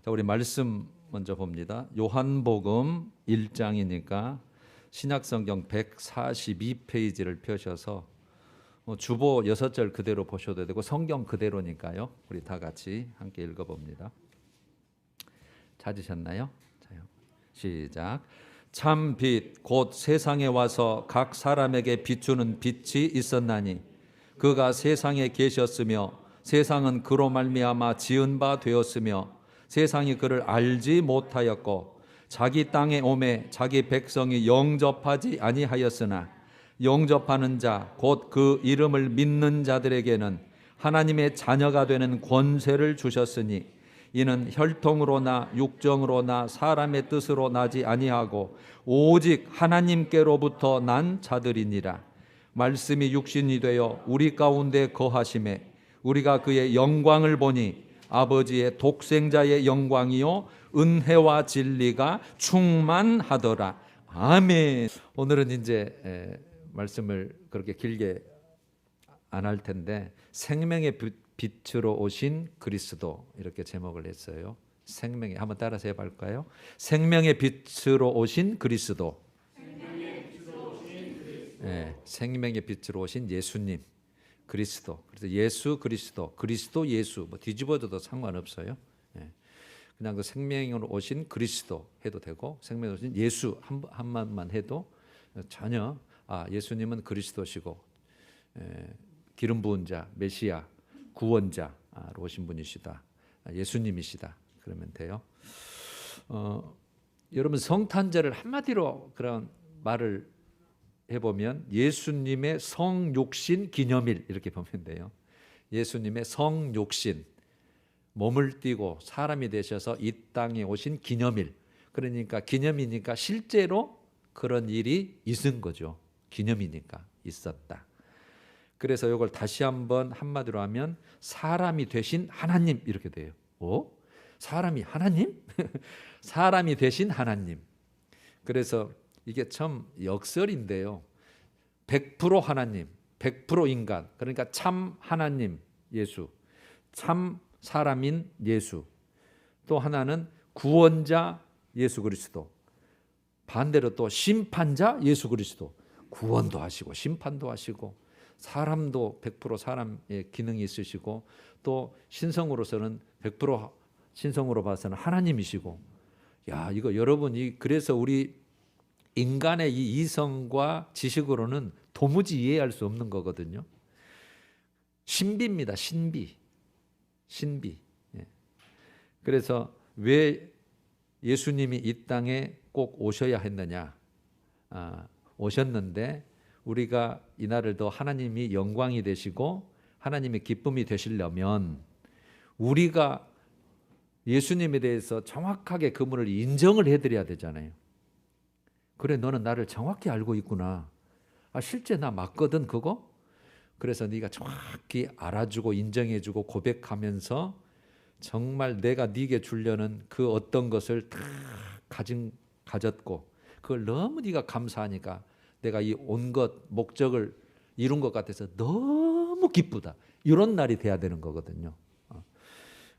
자, 우리 말씀 먼저 봅니다. 요한복음 1장이니까 신약성경 142페이지를 펴셔서 주보 6절 그대로 보셔도 되고 성경 그대로니까요. 우리 다 같이 함께 읽어봅니다. 찾으셨나요? 자요. 시작. 참 빛 곧 세상에 와서 각 사람에게 비추는 빛이 있었나니 그가 세상에 계셨으며 세상은 그로 말미암아 지은 바 되었으며 세상이 그를 알지 못하였고 자기 땅에 오매 자기 백성이 영접하지 아니하였으나 영접하는 자 곧 그 이름을 믿는 자들에게는 하나님의 자녀가 되는 권세를 주셨으니 이는 혈통으로나 육정으로나 사람의 뜻으로 나지 아니하고 오직 하나님께로부터 난 자들이니라. 말씀이 육신이 되어 우리 가운데 거하심에 우리가 그의 영광을 보니 아버지의 독생자의 영광이요 은혜와 진리가 충만하더라. 아멘. 오늘은 이제 말씀을 그렇게 길게 안 할 텐데 생명의 빛으로 오신 그리스도 이렇게 제목을 했어요. 생명의 한번 따라서 해볼까요? 생명의 빛으로 오신 그리스도. 생명의 빛으로 오신 예수님. 그리스도. 그래서 예수 그리스도, 그리스도 예수 뭐 뒤집어도 상관없어요. 그냥 그 생명으로 오신 그리스도 해도 되고 생명으로 오신 예수 한 말만 해도 전혀 예수님은 그리스도시고 기름 부은 자, 메시아, 구원자로 오신 분이시다. 예수님이시다. 그러면 돼요. 여러분 성탄절을 한마디로 그런 말을 해보면 예수님의 성육신 기념일 이렇게 보면 돼요. 예수님의 성육신 몸을 띠고 사람이 되셔서 이 땅에 오신 기념일. 그러니까 기념이니까 실제로 그런 일이 있은 거죠. 기념이니까 있었다. 그래서 이걸 다시 한번 한마디로 하면 사람이 되신 하나님 이렇게 돼요. 사람이 하나님? 사람이 되신 하나님. 그래서 이게 참 역설인데요. 100% 하나님, 100% 인간. 그러니까 참 하나님 예수, 참 사람인 예수. 또 하나는 구원자 예수 그리스도. 반대로 또 심판자 예수 그리스도. 구원도 하시고 심판도 하시고 사람도 100% 사람의 기능이 있으시고 또 신성으로서는 100% 신성으로 봐서는 하나님이시고. 야, 이거 여러분이 그래서 우리 인간의 이 이성과 지식으로는 도무지 이해할 수 없는 거거든요. 신비입니다. 신비. 그래서 왜 예수님이 이 땅에 꼭 오셔야 했느냐? 오셨는데 우리가 이날을 더 하나님이 영광이 되시고 하나님의 기쁨이 되시려면 우리가 예수님에 대해서 정확하게 그분을 인정을 해드려야 되잖아요. 그래, 너는 나를 정확히 알고 있구나. 실제 나 맞거든 그거? 그래서 네가 정확히 알아주고 인정해주고 고백하면서 정말 내가 네게 주려는 그 어떤 것을 다 가졌고 그걸 너무 네가 감사하니까 내가 이 온 것 목적을 이룬 것 같아서 너무 기쁘다. 이런 날이 돼야 되는 거거든요.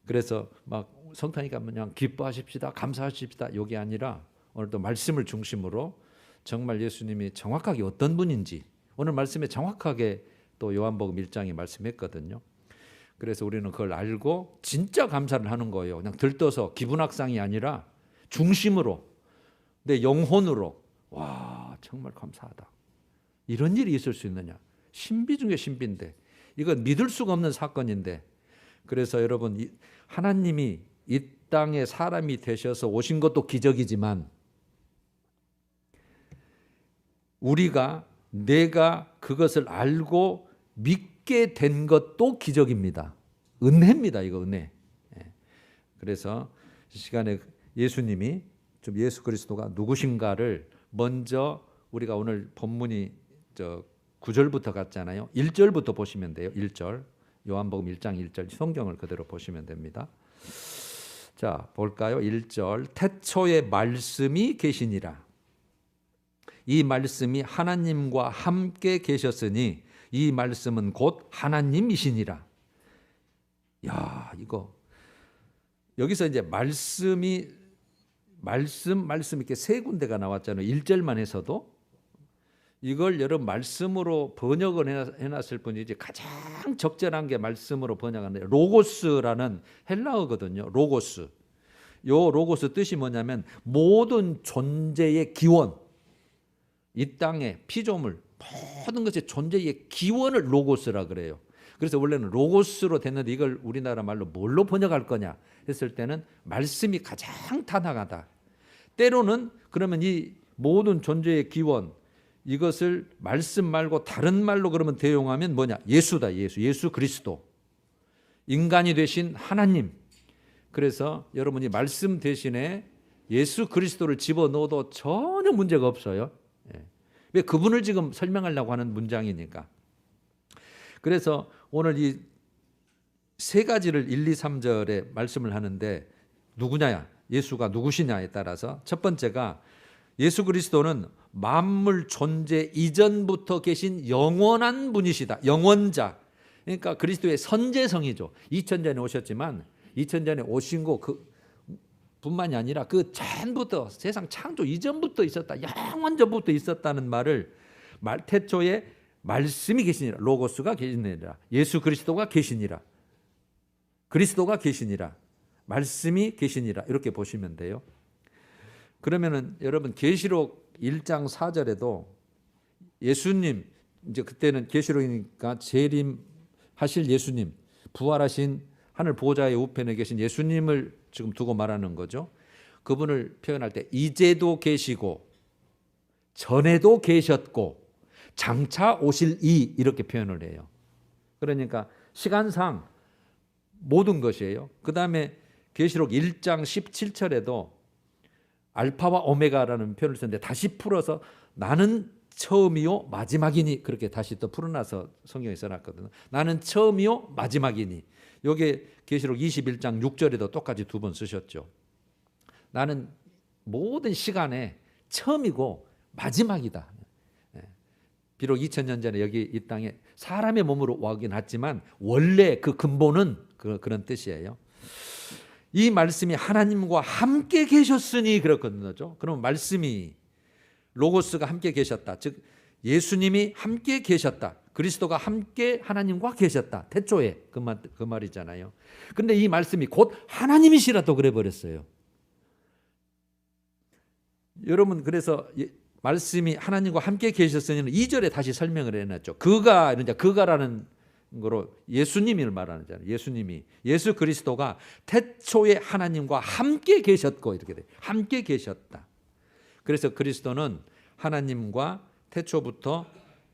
그래서 막 성탄이가 그냥 기뻐하십시다, 감사하십시다 이게 아니라 오늘도 말씀을 중심으로 정말 예수님이 정확하게 어떤 분인지 오늘 말씀에 정확하게 또 요한복음 1장이 말씀했거든요. 그래서 우리는 그걸 알고 진짜 감사를 하는 거예요. 그냥 들떠서 기분학상이 아니라 중심으로 내 영혼으로 와 정말 감사하다. 이런 일이 있을 수 있느냐. 신비 중에 신비인데 이건 믿을 수가 없는 사건인데 그래서 여러분 하나님이 이 땅에 사람이 되셔서 오신 것도 기적이지만 내가 그것을 알고 믿게 된 것도 기적입니다. 은혜입니다. 이거 은혜. 그래서 이 시간에 예수님이 좀 예수 그리스도가 누구신가를 먼저 우리가 오늘 본문이 9절부터 갔잖아요. 1절부터 보시면 돼요. 1절. 요한복음 1장 1절 성경을 그대로 보시면 됩니다. 자, 볼까요? 1절. 태초에 말씀이 계시니라. 이 말씀이 하나님과 함께 계셨으니 이 말씀은 곧 하나님이시니라. 야, 이거 여기서 이제 말씀 이렇게 세 군데가 나왔잖아요. 1절만 해서도. 이걸 여러분 말씀으로 번역을 해놨을 뿐이 이제 가장 적절한 게 말씀으로 번역하는 로고스라는 헬라어거든요. 로고스. 요 로고스 뜻이 뭐냐면 모든 존재의 기원, 이 땅의 피조물, 모든 것의 존재의 기원을 로고스라 그래요. 그래서 원래는 로고스로 됐는데 이걸 우리나라 말로 뭘로 번역할 거냐 했을 때는 말씀이 가장 타당하다. 때로는 그러면 이 모든 존재의 기원, 이것을 말씀 말고 다른 말로 그러면 대용하면 뭐냐? 예수다. 예수 그리스도. 인간이 되신 하나님. 그래서 여러분이 말씀 대신에 예수 그리스도를 집어넣어도 전혀 문제가 없어요. 왜? 그분을 지금 설명하려고 하는 문장이니까. 그래서 오늘 이 세 가지를 1, 2, 3절에 말씀을 하는데 누구냐? 예수가 누구시냐에 따라서 첫 번째가 예수 그리스도는 만물 존재 이전부터 계신 영원한 분이시다. 영원자. 그러니까 그리스도의 선제성이죠. 2000년에 오셨지만 2000년에 오신 거 뿐만이 아니라 그 전부터 세상 창조 이전부터 있었다. 영원 전부터 있었다는 말을 태초에 말씀이 계시니라. 로고스가 계시니라. 예수 그리스도가 계시니라. 그리스도가 계시니라. 말씀이 계시니라. 이렇게 보시면 돼요. 그러면은 여러분 계시록 1장 4절에도 예수님, 이제 그때는 계시록이니까 재림하실 예수님, 부활하신 하늘 보좌의 우편에 계신 예수님을 지금 두고 말하는 거죠. 그분을 표현할 때 이제도 계시고 전에도 계셨고 장차 오실 이, 이렇게 표현을 해요. 그러니까 시간상 모든 것이에요. 그 다음에 계시록 1장 17절에도 알파와 오메가라는 표현을 썼는데 다시 풀어서 나는 처음이요 마지막이니, 그렇게 다시 또 풀어놔서 성경에 써놨거든요. 나는 처음이요 마지막이니. 요게 계시록 21장 6절에도 똑같이 두 번 쓰셨죠. 나는 모든 시간에 처음이고 마지막이다. 비록 2000년 전에 여기 이 땅에 사람의 몸으로 오긴 했지만 원래 그 근본은 그런 뜻이에요. 이 말씀이 하나님과 함께 계셨으니 그렇거든요. 그러면 말씀이 로고스가 함께 계셨다. 즉 예수님이 함께 계셨다. 그리스도가 함께 하나님과 계셨다. 태초에 그 말이잖아요. 그런데 이 말씀이 곧 하나님이시라 또 그래 버렸어요. 여러분 그래서 말씀이 하나님과 함께 계셨으니 2절에 다시 설명을 해놨죠. 그가라는 거로 예수님을 말하잖아요. 예수님이, 예수 그리스도가 태초에 하나님과 함께 계셨고 이렇게 돼. 함께 계셨다. 그래서 그리스도는 하나님과 태초부터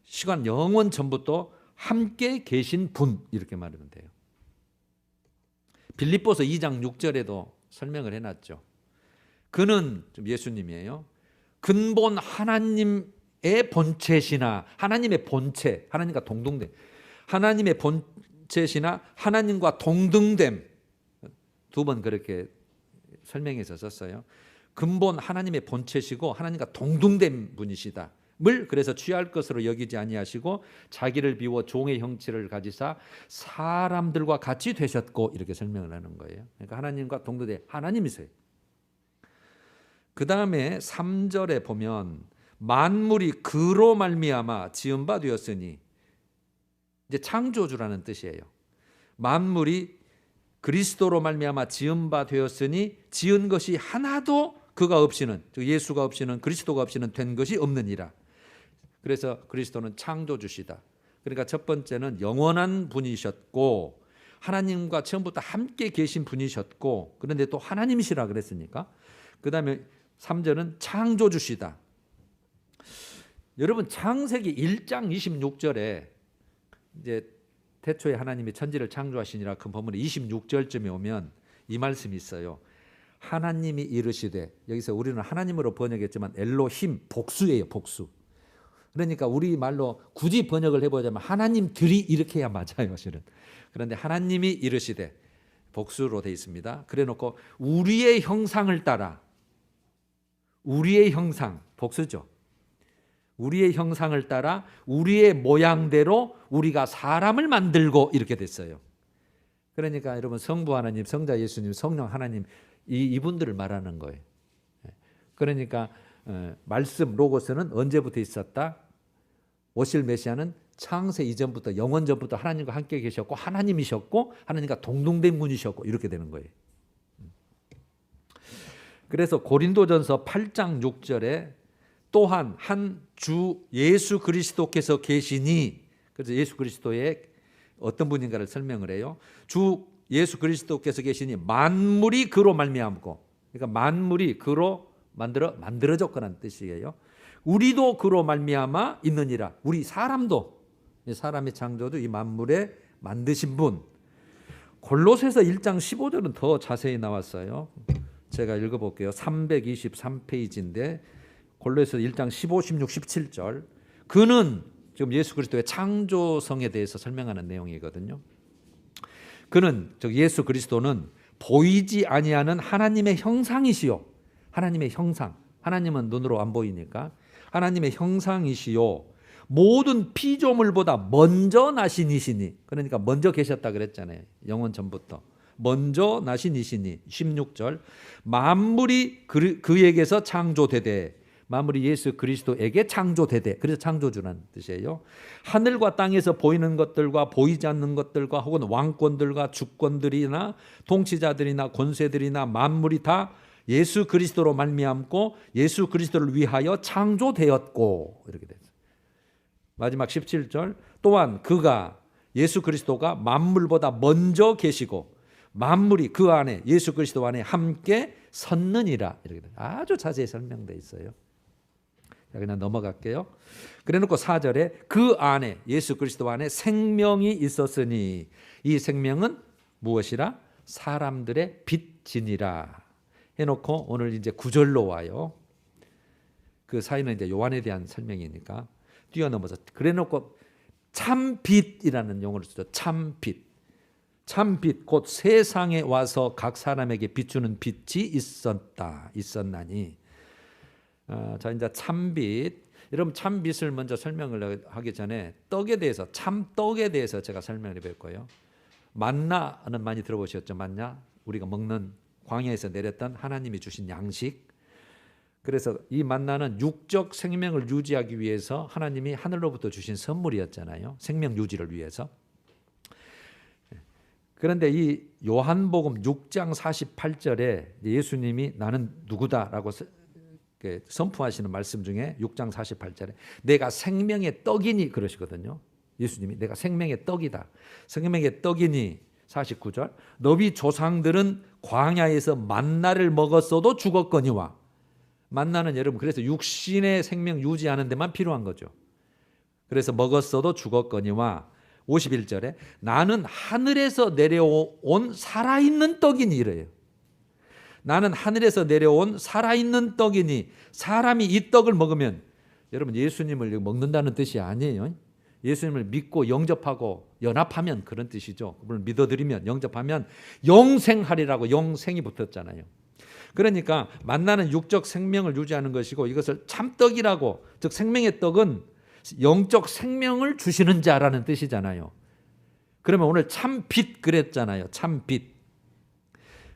시간 영원 전부터 함께 계신 분, 이렇게 말하면 돼요. 빌립보서 2장 6절에도 설명을 해놨죠. 그는 좀 예수님이에요. 근본 하나님의 본체시나, 하나님의 본체, 하나님과 동등됨, 하나님의 본체시나 하나님과 동등됨, 두 번 그렇게 설명해서 썼어요. 근본 하나님의 본체시고 하나님과 동등된 분이시다. 물 그래서 취할 것으로 여기지 아니하시고 자기를 비워 종의 형체를 가지사 사람들과 같이 되셨고, 이렇게 설명을 하는 거예요. 그러니까 하나님과 동등된 하나님이세요. 그 다음에 3절에 보면 만물이 그로 말미암아 지은 바 되었으니, 이제 창조주라는 뜻이에요. 만물이 그리스도로 말미암아 지은 바 되었으니 지은 것이 하나도 그가 없이는, 즉 예수가 없이는, 그리스도가 없이는 된 것이 없느니라. 그래서 그리스도는 창조주시다. 그러니까 첫 번째는 영원한 분이셨고 하나님과 처음부터 함께 계신 분이셨고, 그런데 또 하나님이시라 그랬으니까. 그 다음에 3절은 창조주시다. 여러분 창세기 1장 26절에 이제 태초에 하나님이 천지를 창조하시니라 그 본문에 26절쯤에 오면 이 말씀이 있어요. 하나님이 이르시되, 여기서 우리는 하나님으로 번역했지만 엘로힘, 복수예요. 복수. 그러니까 우리 말로 굳이 번역을 해보자면 하나님들이, 이렇게 해야 맞아요 실은. 그런데 하나님이 이르시되, 복수로 되어 있습니다. 그래 놓고 우리의 형상을 따라, 우리의 형상, 복수죠. 우리의 형상을 따라 우리의 모양대로 우리가 사람을 만들고, 이렇게 됐어요. 그러니까 여러분 성부 하나님, 성자 예수님, 성령 하나님 이분들을 말하는 거예요. 그러니까 말씀 로고스는 언제부터 있었다? 오실 메시아는 창세 이전부터 영원 전부터 하나님과 함께 계셨고 하나님이셨고 하나님과 동등된 분이셨고 이렇게 되는 거예요. 그래서 고린도전서 8장 6절에 또한 한 주 예수 그리스도께서 계시니, 그래서 예수 그리스도의 어떤 분인가를 설명을 해요. 주 예수 그리스도께서 계시니 만물이 그로 말미암고, 그러니까 만물이 그로 만들어졌거라는 뜻이에요. 우리도 그로 말미암아 있느니라. 우리 사람도, 사람의 창조도 이 만물에 만드신 분. 골로새서 1장 15절은 더 자세히 나왔어요. 제가 읽어볼게요. 323페이지인데 골로새서 1장 15, 16, 17절. 그는 지금 예수 그리스도의 창조성에 대해서 설명하는 내용이거든요. 그는, 즉 예수 그리스도는 보이지 아니하는 하나님의 형상이시요. 하나님의 형상. 하나님은 눈으로 안 보이니까 하나님의 형상이시요. 모든 피조물보다 먼저 나신 이시니. 그러니까 먼저 계셨다 그랬잖아요. 영원 전부터. 먼저 나신 이시니. 16절. 만물이 그에게서 창조되되, 만물이 예수 그리스도에게 창조되되, 그래서 창조주라는 뜻이에요. 하늘과 땅에서 보이는 것들과 보이지 않는 것들과 혹은 왕권들과 주권들이나 통치자들이나 권세들이나 만물이 다 예수 그리스도로 말미암고 예수 그리스도를 위하여 창조되었고, 이렇게 됐어요. 마지막 17절. 또한 그가, 예수 그리스도가 만물보다 먼저 계시고 만물이 그 안에, 예수 그리스도 안에 함께 섰느니라. 이렇게 돼요. 아주 자세히 설명되어 있어요. 그냥 넘어갈게요. 그래놓고 4절에 그 안에, 예수 그리스도 안에 생명이 있었으니 이 생명은 무엇이라? 사람들의 빛이니라 해놓고 오늘 이제 9절로 와요. 그 사이는 이제 요한에 대한 설명이니까 뛰어넘어서, 그래놓고 참빛이라는 용어를 쓰죠. 참빛. 참빛 곧 세상에 와서 각 사람에게 비추는 빛이 있었나니. 자, 이제 참빛. 여러분 참빛을 먼저 설명을 하기 전에 떡에 대해서, 참떡에 대해서 제가 설명을 해볼 거예요. 만나는 많이 들어보셨죠? 만나, 우리가 먹는 광야에서 내렸던 하나님이 주신 양식. 그래서 이 만나는 육적 생명을 유지하기 위해서 하나님이 하늘로부터 주신 선물이었잖아요. 생명 유지를 위해서. 그런데 이 요한복음 6장 48절에 예수님이 나는 누구다라고 선포하시는 말씀 중에 6장 48절에 내가 생명의 떡이니 그러시거든요. 예수님이 내가 생명의 떡이다. 생명의 떡이니. 49절. 너희 조상들은 광야에서 만나를 먹었어도 죽었거니와. 만나는 여러분 그래서 육신의 생명 유지하는 데만 필요한 거죠. 그래서 먹었어도 죽었거니와. 51절에 나는 하늘에서 내려온 살아있는 떡이니 이래요. 나는 하늘에서 내려온 살아있는 떡이니. 사람이 이 떡을 먹으면, 여러분 예수님을 먹는다는 뜻이 아니에요. 예수님을 믿고 영접하고 연합하면 그런 뜻이죠. 그분을 믿어드리면, 영접하면 영생하리라고 영생이 붙었잖아요. 그러니까 만나는 육적 생명을 유지하는 것이고 이것을 참떡이라고, 즉 생명의 떡은 영적 생명을 주시는 자라는 뜻이잖아요. 그러면 오늘 참빛 그랬잖아요. 참빛.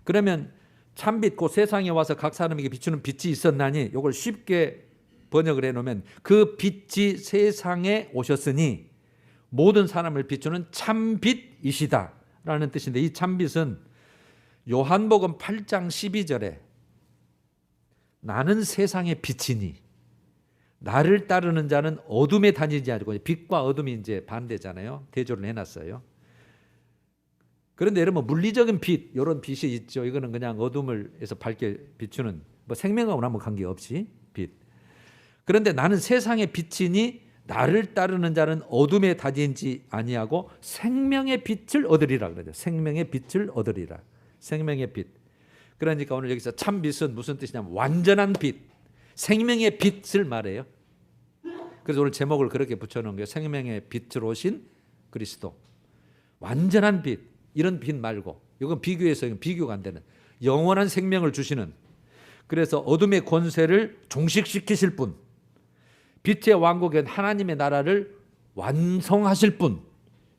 그러면 참빛 곧 세상에 와서 각 사람에게 비추는 빛이 있었나니, 이걸 쉽게 번역을 해놓으면 그 빛이 세상에 오셨으니 모든 사람을 비추는 참빛이시다 라는 뜻인데, 이 참빛은 요한복음 8장 12절에 나는 세상의 빛이니 나를 따르는 자는 어둠에 다니지 않고, 빛과 어둠이 이제 반대잖아요. 대조를 해놨어요. 그런데 여러분 물리적인 빛, 이런 빛이 있죠. 이거는 그냥 어둠을 해서 밝게 비추는, 뭐 생명하고는 아무 관계없이 빛. 그런데 나는 세상의 빛이니 나를 따르는 자는 어둠에 다니지 아니하고 생명의 빛을 얻으리라 그러죠. 생명의 빛을 얻으리라. 생명의 빛. 그러니까 오늘 여기서 참빛은 무슨 뜻이냐면 완전한 빛, 생명의 빛을 말해요. 그래서 오늘 제목을 그렇게 붙여놓은 거예요. 생명의 빛으로 오신 그리스도. 완전한 빛, 이런 빛 말고, 이건 비교해서 비교가 안 되는 영원한 생명을 주시는, 그래서 어둠의 권세를 종식시키실 분, 빛의 왕국의 하나님의 나라를 완성하실 분,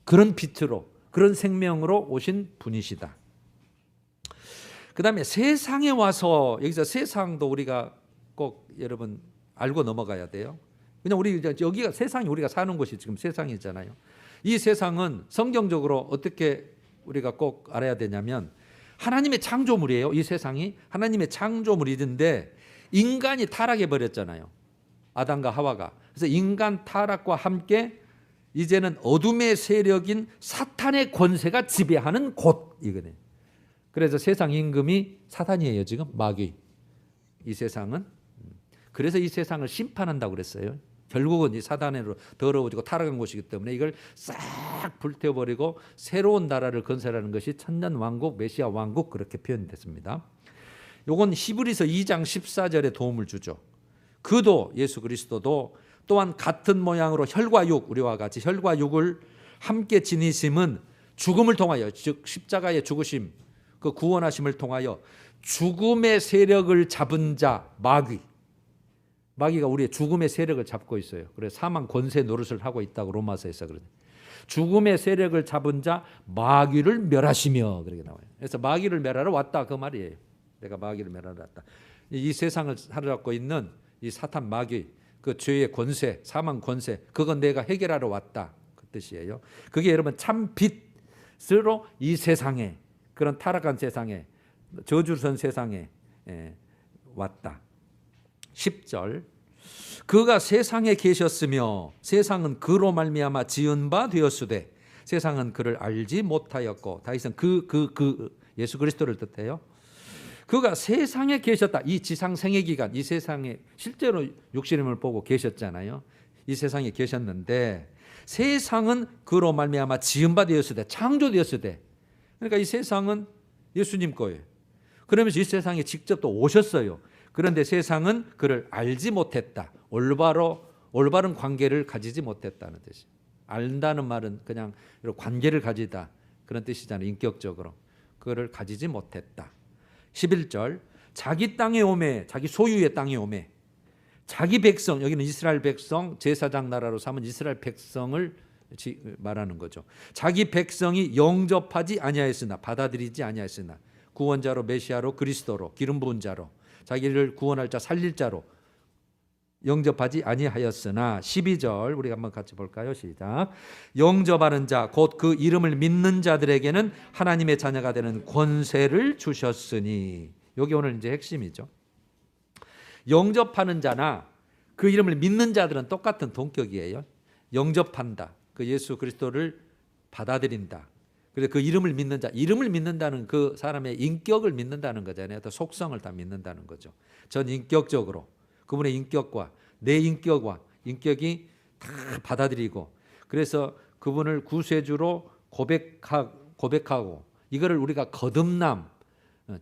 그런 빛으로, 그런 생명으로 오신 분이시다. 그 다음에 세상에 와서, 여기서 세상도 우리가 꼭 여러분 알고 넘어가야 돼요. 그냥 우리 여기가 세상이 우리가 사는 곳이 지금 세상이잖아요. 이 세상은 성경적으로 어떻게 우리가 꼭 알아야 되냐면 하나님의 창조물이에요. 이 세상이 하나님의 창조물이던데 인간이 타락해 버렸잖아요. 아담과 하와가. 그래서 인간 타락과 함께 이제는 어둠의 세력인 사탄의 권세가 지배하는 곳이거든요. 그래서 세상 임금이 사탄이에요. 지금 마귀. 이 세상은. 그래서 이 세상을 심판한다고 그랬어요. 결국은 이 사단으로 더러워지고 타락한 곳이기 때문에 이걸 싹 불태워버리고 새로운 나라를 건설하는 것이 천년 왕국, 메시아 왕국, 그렇게 표현됐습니다. 요건 히브리서 2장 14절에 도움을 주죠. 그도, 예수 그리스도도 또한 같은 모양으로 혈과 육, 우리와 같이 혈과 육을 함께 지니심은 죽음을 통하여, 즉 십자가의 죽으심, 그 구원하심을 통하여 죽음의 세력을 잡은 자 마귀가 우리의 죽음의 세력을 잡고 있어요. 그래서 사망 권세 노릇을 하고 있다고 로마서에서 그러죠. 죽음의 세력을 잡은 자 마귀를 멸하시며, 그렇게 나와요. 그래서 마귀를 멸하러 왔다, 그 말이에요. 내가 마귀를 멸하러 왔다. 이 세상을 사로잡고 있는 이 사탄 마귀, 그 죄의 권세, 사망 권세, 그건 내가 해결하러 왔다, 그 뜻이에요. 그게 여러분 참 빛으로 이 세상에, 그런 타락한 세상에, 저주선 세상에 왔다. 10절, 그가 세상에 계셨으며 세상은 그로 말미암아 지은 바 되었으되 세상은 그를 알지 못하였고, 다윗은 예수 그리스도를 뜻해요. 그가 세상에 계셨다. 이 지상 생애 기간, 이 세상에 실제로 육신임을 보고 계셨잖아요. 이 세상에 계셨는데 세상은 그로 말미암아 지은 바 되었으되, 창조되었으되, 그러니까 이 세상은 예수님 거예요. 그러면서 이 세상에 직접 또 오셨어요. 그런데 세상은 그를 알지 못했다. 올바른 관계를 가지지 못했다는 뜻이에요. 안다는 말은 그냥 관계를 가지다, 그런 뜻이잖아요. 인격적으로 그를 가지지 못했다. 11절, 자기 땅에 오매, 자기 소유의 땅에 오매, 자기 백성, 여기는 이스라엘 백성, 제사장 나라로 삼은 이스라엘 백성을 말하는 거죠. 자기 백성이 영접하지 아니하였으나, 받아들이지 아니하였으나, 구원자로, 메시아로, 그리스도로, 기름 부은 자로, 자기를 구원할 자, 살릴 자로 영접하지 아니하였으나, 12절 우리가 한번 같이 볼까요? 시작. 영접하는 자, 곧 그 이름을 믿는 자들에게는 하나님의 자녀가 되는 권세를 주셨으니, 여기 오늘 이제 핵심이죠. 영접하는 자나 그 이름을 믿는 자들은 똑같은 동격이에요. 영접한다, 그 예수 그리스도를 받아들인다. 그래서 그 이름을 믿는 자, 이름을 믿는다는 그 사람의 인격을 믿는다는 거잖아요. 또 속성을 다 믿는다는 거죠. 전 인격적으로 그분의 인격과 내 인격이 다 받아들이고, 그래서 그분을 구세주로 고백하고, 이거를 우리가 거듭남,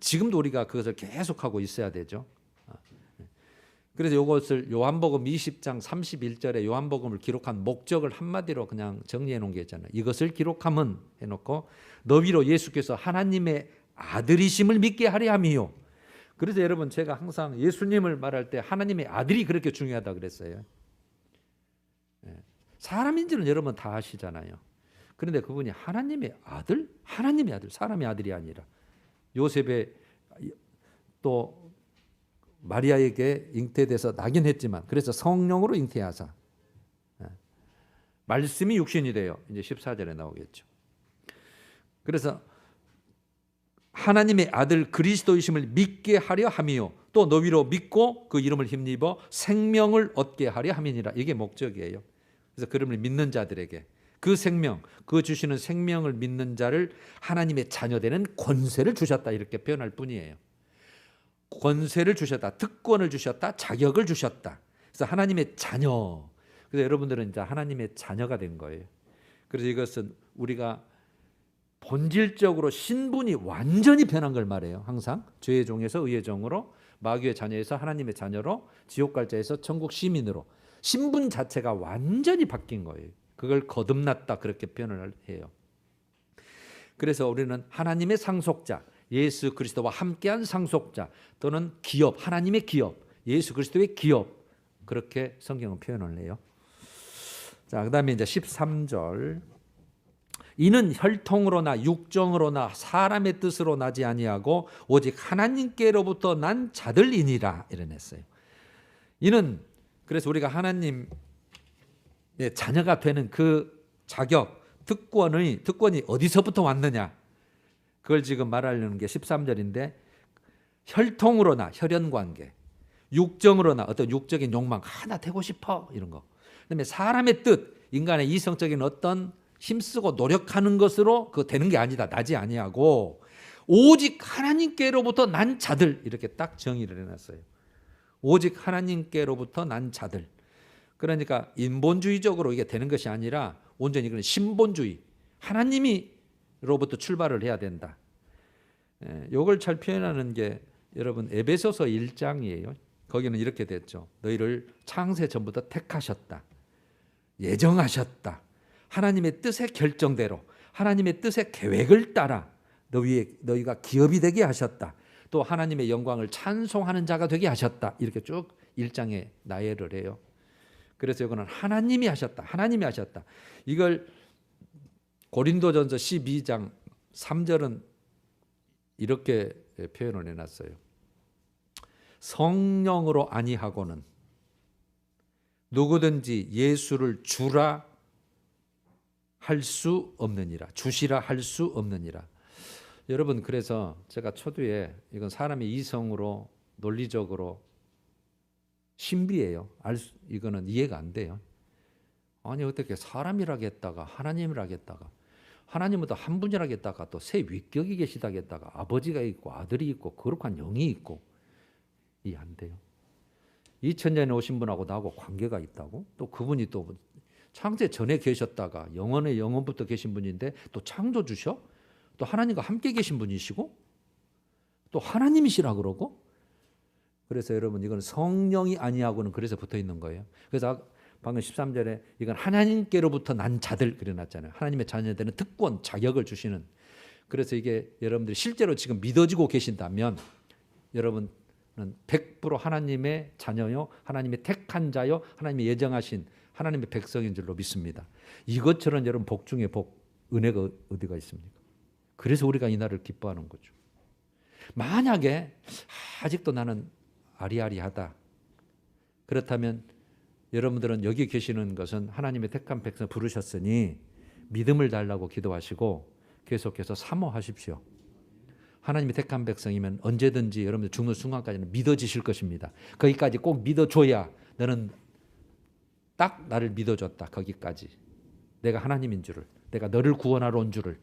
지금도 우리가 그것을 계속하고 있어야 되죠. 그래서 이것을 요한복음 20장 31절에 요한복음을 기록한 목적을 한마디로 그냥 정리해 놓은 게 있잖아요. 이것을 기록함은 해놓고 너희로 예수께서 하나님의 아들이심을 믿게 하려 함이요. 그래서 여러분, 제가 항상 예수님을 말할 때 하나님의 아들이 그렇게 중요하다 그랬어요. 사람인지는 여러분 다 아시잖아요. 그런데 그분이 하나님의 아들? 하나님의 아들, 사람의 아들이 아니라 요셉의 또 마리아에게 잉태돼서 나긴 했지만, 그래서 성령으로 잉태하사 말씀이 육신이 되어, 이제 14절에 나오겠죠. 그래서 하나님의 아들 그리스도이심을 믿게 하려 함이요, 또 너희로 믿고 그 이름을 힘입어 생명을 얻게 하려 함이니라. 이게 목적이에요. 그래서 그 이름을 믿는 자들에게 그 생명, 그 주시는 생명을 믿는 자를 하나님의 자녀되는 권세를 주셨다, 이렇게 표현할 뿐이에요. 권세를 주셨다, 특권을 주셨다, 자격을 주셨다. 그래서 하나님의 자녀. 그래서 여러분들은 이제 하나님의 자녀가 된 거예요. 그래서 이것은 우리가 본질적으로 신분이 완전히 변한 걸 말해요. 항상 죄의 종에서 의의 종으로, 마귀의 자녀에서 하나님의 자녀로, 지옥 갈 자에서 천국 시민으로 신분 자체가 완전히 바뀐 거예요. 그걸 거듭났다, 그렇게 표현을 해요. 그래서 우리는 하나님의 상속자, 예수 그리스도와 함께한 상속자, 또는 기업, 하나님의 기업, 예수 그리스도의 기업, 그렇게 성경은 표현을 해요. 자, 그다음에 이제 13절, 이는 혈통으로나 육정으로나 사람의 뜻으로 나지 아니하고 오직 하나님께로부터 난 자들이니라 이러냈어요. 이는 그래서 우리가 하나님의 자녀가 되는 그 자격, 특권이 어디서부터 왔느냐? 그걸 지금 말하려는 게 13절인데 혈통으로나 혈연관계, 육정으로나 어떤 육적인 욕망 하나 되고 싶어 이런 거. 그다음에 사람의 뜻, 인간의 이성적인 어떤 힘쓰고 노력하는 것으로 그 되는 게 아니다. 나지 아니하고 오직 하나님께로부터 난 자들 이렇게 딱 정의를 해놨어요. 오직 하나님께로부터 난 자들. 그러니까 인본주의적으로 이게 되는 것이 아니라 온전히 그런 신본주의, 하나님이로부터 출발을 해야 된다. 이걸 잘 표현하는 게 여러분 에베소서 1장이에요. 거기는 이렇게 됐죠. 너희를 창세 전부터 택하셨다. 예정하셨다. 하나님의 뜻의 결정대로 하나님의 뜻의 계획을 따라 너희가 기업이 되게 하셨다. 또 하나님의 영광을 찬송하는 자가 되게 하셨다. 이렇게 쭉 1장에 나열을 해요. 그래서 이거는 하나님이 하셨다. 하나님이 하셨다. 이걸 고린도전서 12장 3절은 이렇게 표현을 해놨어요. 성령으로 아니하고는 누구든지 예수를 주라 할 수 없느니라. 주시라 할 수 없느니라. 여러분 그래서 제가 초두에 이건 사람의 이성으로 논리적으로 신비예요. 이거는 이해가 안 돼요. 아니 어떻게 사람이라겠다가 하나님이라겠다가 하나님은 또 한 분이라겠다가 또 세 위격이 계시다겠다가 아버지가 있고 아들이 있고 거룩한 영이 있고 이해 안 돼요. 2000년에 오신 분하고 나하고 관계가 있다고? 또 그분이 또 창세 전에 계셨다가 영원의 영원부터 계신 분인데 또 창조주셔? 또 하나님과 함께 계신 분이시고 또 하나님이시라 그러고 그래서 여러분 이건 성령이 아니하고는 그래서 붙어 있는 거예요. 그래서 방금 13절에 이건 하나님께로부터 난 자들 그려놨잖아요. 하나님의 자녀들은 특권, 자격을 주시는. 그래서 이게 여러분들이 실제로 지금 믿어지고 계신다면 여러분은 100% 하나님의 자녀요, 하나님의 택한 자요, 하나님의 예정하신 하나님의 백성인 줄로 믿습니다. 이것처럼 여러분 복 중에 복, 은혜가 어디가 있습니까? 그래서 우리가 이 날을 기뻐하는 거죠. 만약에 아직도 나는 아리아리하다. 그렇다면 여러분들은 여기 계시는 것은 하나님의 택한 백성 부르셨으니 믿음을 달라고 기도하시고 계속해서 사모하십시오. 하나님의 택한 백성이면 언제든지 여러분들 죽는 순간까지는 믿어지실 것입니다. 거기까지 꼭 믿어줘야 너는 딱 나를 믿어줬다. 거기까지. 내가 하나님인 줄을, 내가 너를 구원하러 온 줄을,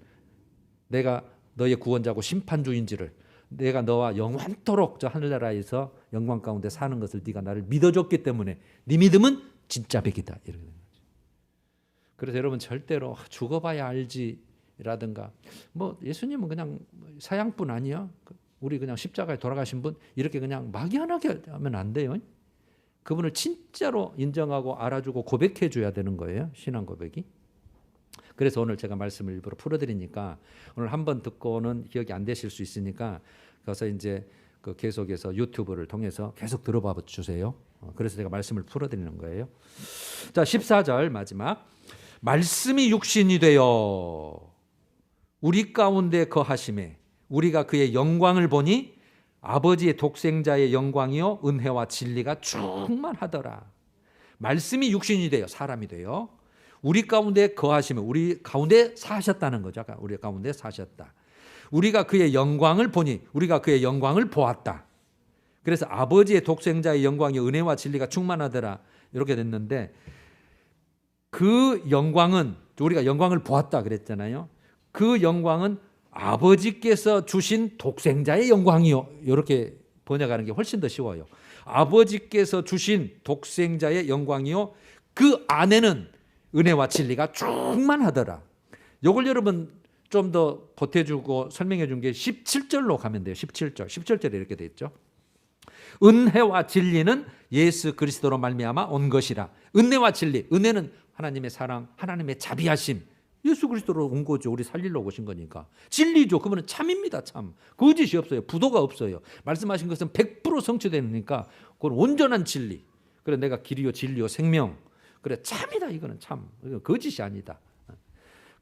내가 너의 구원자고 심판주인지를, 내가 너와 영원토록 저 하늘나라에서 영광 가운데 사는 것을 네가 나를 믿어줬기 때문에 네 믿음은 진짜 백이다. 이렇게 되는 거죠. 그래서 여러분 절대로 죽어봐야 알지라든가 뭐 예수님은 그냥 사양분 아니야? 우리 그냥 십자가에 돌아가신 분 이렇게 그냥 막연하게 하면 안 돼요. 그분을 진짜로 인정하고 알아주고 고백해 줘야 되는 거예요. 신앙 고백이. 그래서 오늘 제가 말씀을 일부러 풀어드리니까 오늘 한번 듣고는 기억이 안 되실 수 있으니까 그래서 이제 그 계속해서 유튜브를 통해서 계속 들어봐 주세요. 그래서 제가 말씀을 풀어드리는 거예요. 자, 14절 마지막. 말씀이 육신이 되어 우리 가운데 거하심에 우리가 그의 영광을 보니 아버지의 독생자의 영광이요 은혜와 진리가 충만하더라. 말씀이 육신이 되어 사람이 되어 우리 가운데 거하시면 우리 가운데 사셨다는 거죠. 우리 가운데 사셨다. 우리가 그의 영광을 보니 우리가 그의 영광을 보았다. 그래서 아버지의 독생자의 영광이 은혜와 진리가 충만하더라. 이렇게 됐는데 그 영광은 우리가 영광을 보았다 그랬잖아요. 그 영광은 아버지께서 주신 독생자의 영광이요. 이렇게 번역하는 게 훨씬 더 쉬워요. 아버지께서 주신 독생자의 영광이요. 그 안에는 은혜와 진리가 충만하더라. 이걸 여러분 좀 더 보태주고 설명해 준 게 17절로 가면 돼요. 17절. 17절에 이렇게 돼 있죠. 은혜와 진리는 예수 그리스도로 말미암아 온 것이라. 은혜와 진리. 은혜는 하나님의 사랑, 하나님의 자비하심. 예수 그리스도로 온 거죠. 우리 살리러 오신 거니까. 진리죠. 그분은 참입니다. 참. 거짓이 없어요. 부도가 없어요. 말씀하신 것은 100% 성취되니까 그건 온전한 진리. 그래 내가 길이요 진리요 생명. 그래 참이다. 이거는 참. 이건 거짓이 아니다.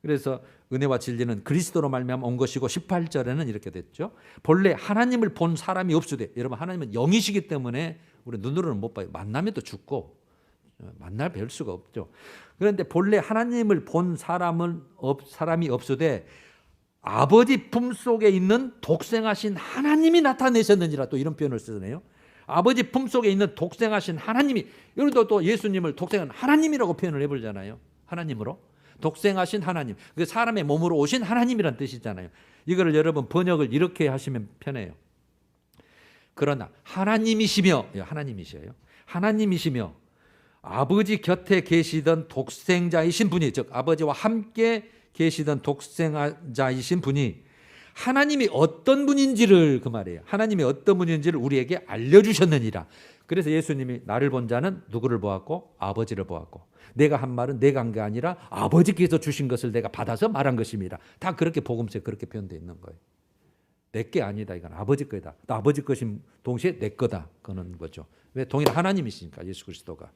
그래서 은혜와 진리는 그리스도로 말미암아 온 것이고 18절에는 이렇게 됐죠. 본래 하나님을 본 사람이 없으되, 여러분 하나님은 영이시기 때문에 우리 눈으로는 못 봐요. 만나면 또 죽고 만날 뵐 수가 없죠. 그런데 본래 하나님을 본 사람이 없으되 아버지 품속에 있는 독생하신 하나님이 나타내셨느니라, 또 이런 표현을 쓰네요. 아버지 품속에 있는 독생하신 하나님이, 여기도 또 예수님을 독생한 하나님이라고 표현을 해보잖아요. 하나님으로 독생하신 하나님, 그 사람의 몸으로 오신 하나님이란 뜻이잖아요. 이거를 여러분 번역을 이렇게 하시면 편해요. 그러나 하나님이시며, 하나님이시며 아버지 곁에 계시던 독생자이신 분이, 즉 아버지와 함께 계시던 독생자이신 분이 하나님이 어떤 분인지를, 그 말이에요. 하나님이 어떤 분인지를 우리에게 알려주셨느니라. 그래서 예수님이 나를 본 자는 누구를 보았고? 아버지를 보았고, 내가 한 말은 내가 한 게 아니라 아버지께서 주신 것을 내가 받아서 말한 것입니다. 다 그렇게 복음서에 그렇게 표현되어 있는 거예요. 내 게 아니다, 이건 아버지 거다. 또 아버지 것인 동시에 내 거다, 그런 거죠. 왜? 동일한 하나님이시니까, 예수 그리스도가.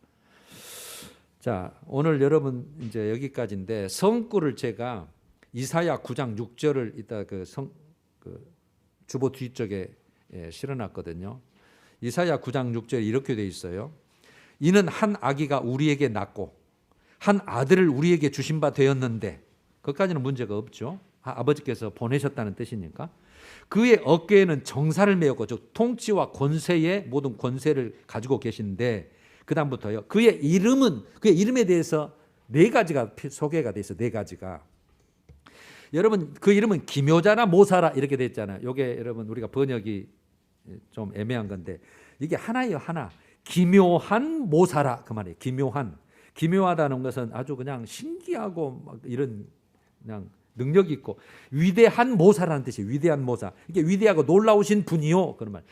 자, 오늘 여러분 이제 여기까지인데, 성구를 제가 이사야 9장 6절을 이따 그 주보 뒤쪽에 실어놨거든요. 이사야 9장 6절에 이렇게 돼 있어요. 이는 한 아기가 우리에게 낳고 한 아들을 우리에게 주신 바 되었는데, 그것까지는 문제가 없죠. 아버지께서 보내셨다는 뜻이니까. 그의 어깨에는 정사를 메었고, 즉 통치와 권세의 모든 권세를 가지고 계신데, 그 다음부터요, 그의 이름에 대해서 네 가지가 소개가 돼 있어요. 네 가지가. 여러분, 그 이름은 기묘자라 모사라 이렇게 돼 있잖아요. 이게 여러분 우리가 번역이 좀 애매한 건데, 이게 하나예요, 하나. 기묘한 모사라, 그 말이에요. 기묘하다는 것은 아주 그냥 신기하고 막 이런 그냥 능력이 있고, 위대한 모사라는 뜻이에요. 위대한 모사. 이게 위대하고 놀라우신 분이요, 그런 말.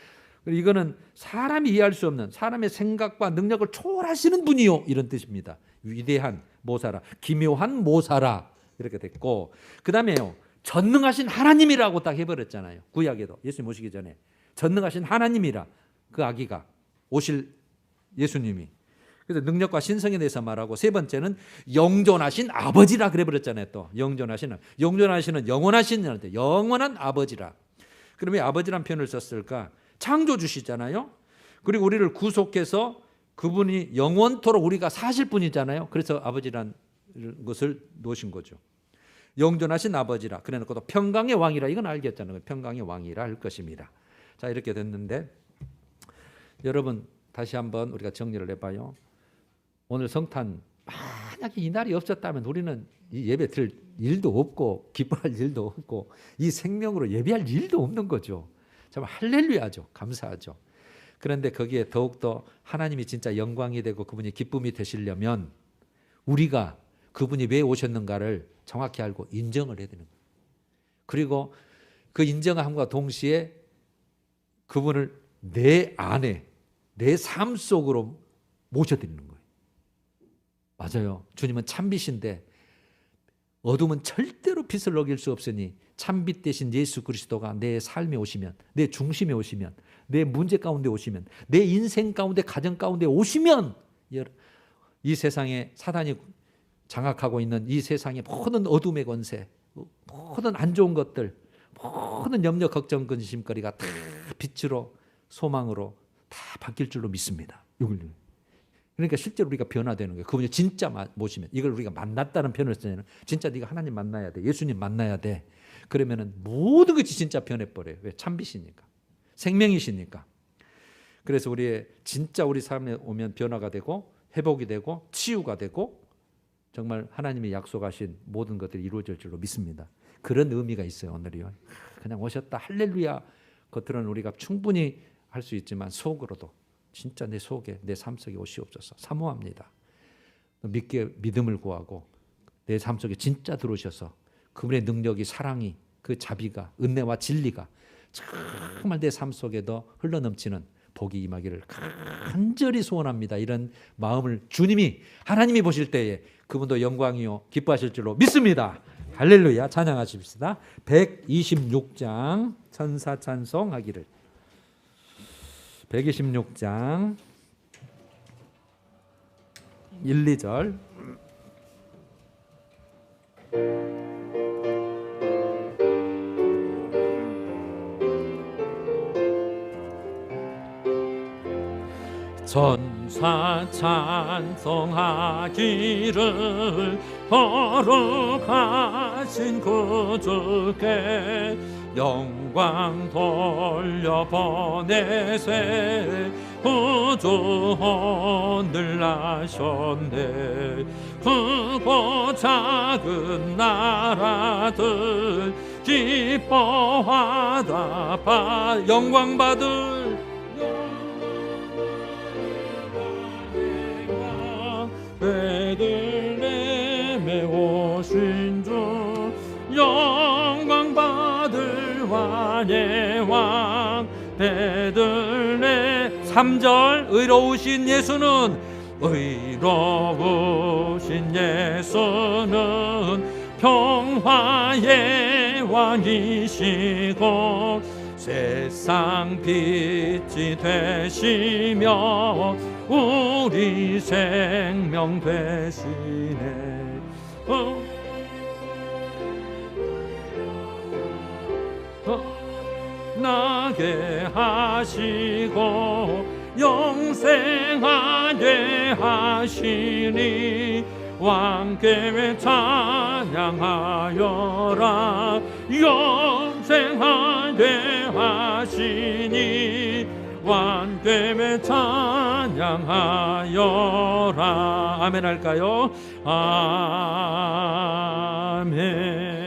이거는 사람이 이해할 수 없는, 사람의 생각과 능력을 초월하시는 분이요, 이런 뜻입니다. 위대한 모사라, 기묘한 모사라 이렇게 됐고, 그 다음에요, 전능하신 하나님이라고 딱 해버렸잖아요. 구약에도 예수님 오시기 전에 전능하신 하나님이라, 그 아기가 오실 예수님이. 그래서 능력과 신성에 대해서 말하고, 세 번째는 영존하신 아버지라 그래버렸잖아요. 또 영존하시는 영원한 아버지라. 그럼 왜 아버지란 표현을 썼을까? 창조주시잖아요. 그리고 우리를 구속해서 그분이 영원토록 우리가 사실 분이잖아요. 그래서 아버지란 것을 놓으신 거죠. 영존하신 아버지라 그래놓고 또 평강의 왕이라, 이건 알겠잖아요. 평강의 왕이라 할 것입니다. 자, 이렇게 됐는데, 여러분 다시 한번 우리가 정리를 해봐요. 오늘 성탄, 만약에 이 날이 없었다면 우리는 이 예배 드릴 일도 없고 기뻐할 일도 없고 이 생명으로 예배할 일도 없는 거죠. 정말 할렐루야죠. 감사하죠. 그런데 거기에 더욱더 하나님이 진짜 영광이 되고 그분이 기쁨이 되시려면 우리가 그분이 왜 오셨는가를 정확히 알고 인정을 해야 되는 거예요. 그리고 그 인정함과 동시에 그분을 내 안에, 내 삶 속으로 모셔드리는 거예요. 맞아요. 주님은 참빛인데 어둠은 절대로 빛을 어길 수 없으니 참빛 대신 예수 그리스도가 내 삶에 오시면, 내 중심에 오시면, 내 문제 가운데 오시면, 내 인생 가운데, 가정 가운데 오시면, 이 세상에 사단이 장악하고 있는 이 세상의 모든 어둠의 권세, 모든 안 좋은 것들, 모든 염려, 걱정, 근심거리가 다 빛으로, 소망으로 다 바뀔 줄로 믿습니다. 그러니까 실제로 우리가 변화되는 거예요. 그분이 진짜 모시면, 이걸 우리가 만났다는 표현을 쓰면 진짜 네가 하나님 만나야 돼, 예수님 만나야 돼. 그러면은 모든 것이 진짜 변해버려요. 왜? 참빛이니까, 생명이시니까. 그래서 진짜 우리 삶에 오면 변화가 되고 회복이 되고 치유가 되고 정말 하나님이 약속하신 모든 것들이 이루어질 줄로 믿습니다. 그런 의미가 있어요. 오늘이요. 그냥 오셨다 할렐루야, 겉으로는 우리가 충분히 할 수 있지만 속으로도 진짜 내 속에, 내 삶 속에 오시옵소서. 사모합니다. 믿음을 구하고 내 삶 속에 진짜 들어오셔서 그분의 능력이, 사랑이, 그 자비가, 은혜와 진리가 정말 내 삶 속에도 흘러넘치는 복이 임하기를 간절히 소원합니다. 이런 마음을 주님이, 하나님이 보실 때에 그분도 영광이요 기뻐하실 줄로 믿습니다. 할렐루야. 찬양하십시다. 126장 천사 찬송하기를. 126장 1, 2절. 전사 찬송하기를 거룩하신 구주께 영광 돌려보내세. 구주 오늘 나셨네. 크고 작은 나라들 기뻐하다 영광 받을 베들레헴에 오신 주 영광 받을 왕의 왕. 베들레헴 3절 의로우신 예수는 의로우신 예수는 평화의 왕이시고 세상 빛이 되시며 우리 생명 되시네. 나게 하시고 영생하게 하시니 왕께 찬양하여라. 영생하게 하시니 왕께 찬양하여라. 아멘 할까요? 아멘.